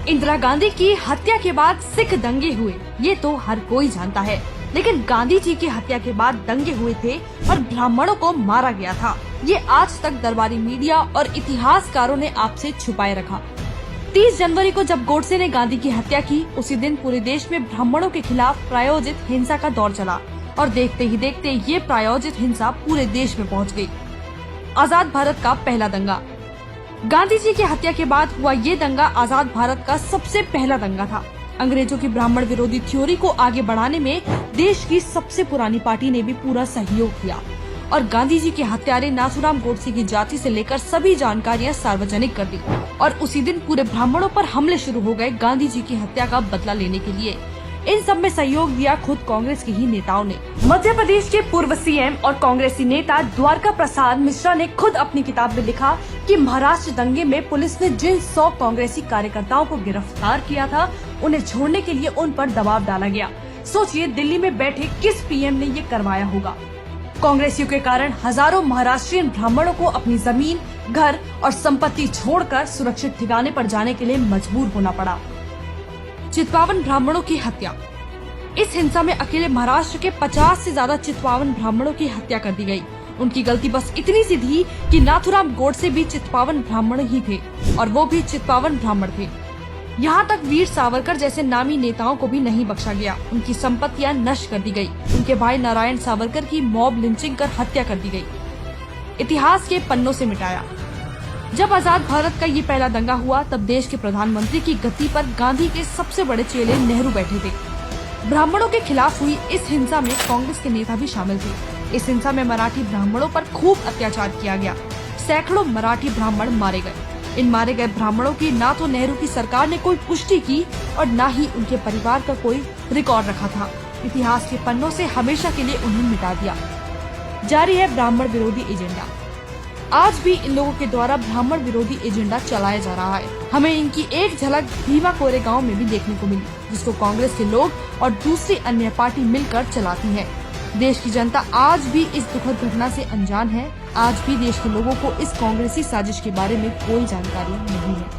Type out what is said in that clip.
इंदिरा गांधी की हत्या के बाद सिख दंगे हुए, ये तो हर कोई जानता है। लेकिन गांधी जी की हत्या के बाद दंगे हुए थे और ब्राह्मणों को मारा गया था, ये आज तक दरबारी मीडिया और इतिहासकारों ने आपसे छुपाए रखा। 30 जनवरी को जब गोडसे ने गांधी की हत्या की, उसी दिन पूरे देश में ब्राह्मणों के खिलाफ प्रायोजित हिंसा का दौर चला और देखते ही देखते ये प्रायोजित हिंसा पूरे देश में पहुंच गई। आजाद भारत का पहला दंगा। गांधी जी की हत्या के बाद हुआ ये दंगा आजाद भारत का सबसे पहला दंगा था। अंग्रेजों की ब्राह्मण विरोधी थ्योरी को आगे बढ़ाने में देश की सबसे पुरानी पार्टी ने भी पूरा सहयोग किया और गांधी जी के हत्यारे नाथूराम गोडसे की जाति से लेकर सभी जानकारियां सार्वजनिक कर दी और उसी दिन पूरे ब्राह्मणों पर हमले शुरू हो गए गांधी जी की हत्या का बदला लेने के लिए। इन सब में सहयोग दिया खुद कांग्रेस के ही नेताओं ने। मध्य प्रदेश के पूर्व सीएम और कांग्रेसी नेता द्वारका प्रसाद मिश्रा ने खुद अपनी किताब में लिखा कि महाराष्ट्र दंगे में पुलिस ने जिन 100 कांग्रेसी कार्यकर्ताओं को गिरफ्तार किया था, उन्हें छोड़ने के लिए उन पर दबाव डाला गया। सोचिए दिल्ली में बैठे किस पीएम ने ये करवाया होगा। कांग्रेसियों के कारण हजारों महाराष्ट्रियन ब्राह्मणों को अपनी जमीन, घर और संपत्ति छोड़कर सुरक्षित ठिकाने पर जाने के लिए मजबूर होना पड़ा। चित्पावन ब्राह्मणों की हत्या। इस हिंसा में अकेले महाराष्ट्र के 50 से ज्यादा चित्पावन ब्राह्मणों की हत्या कर दी गई। उनकी गलती बस इतनी सी थी कि नाथूराम गोडसे भी चित्पावन ब्राह्मण ही थे और वो भी चित्पावन ब्राह्मण थे। यहाँ तक वीर सावरकर जैसे नामी नेताओं को भी नहीं बख्शा गया। उनकी संपत्तियां नष्ट कर दी गई। उनके भाई नारायण सावरकर की मॉब लिंचिंग कर हत्या कर दी गई। इतिहास के पन्नों से मिटाया। जब आजाद भारत का ये पहला दंगा हुआ, तब देश के प्रधानमंत्री की गद्दी पर गांधी के सबसे बड़े चेले नेहरू बैठे थे। ब्राह्मणों के खिलाफ हुई इस हिंसा में कांग्रेस के नेता भी शामिल थे। इस हिंसा में मराठी ब्राह्मणों पर खूब अत्याचार किया गया। सैकड़ों मराठी ब्राह्मण मारे गए। इन मारे गए ब्राह्मणों की ना तो नेहरू की सरकार ने कोई पुष्टि की और न ही उनके परिवार का कोई रिकॉर्ड रखा था। इतिहास के पन्नों से हमेशा के लिए उन्हें मिटा दिया। जारी है ब्राह्मण विरोधी एजेंडा। आज भी इन लोगों के द्वारा ब्राह्मण विरोधी एजेंडा चलाया जा रहा है। हमें इनकी एक झलक भीमा कोरे गांव में भी देखने को मिली, जिसको कांग्रेस के लोग और दूसरी अन्य पार्टी मिलकर चलाती है। देश की जनता आज भी इस दुखद घटना से अनजान है। आज भी देश के लोगों को इस कांग्रेसी साजिश के बारे में कोई जानकारी नहीं है।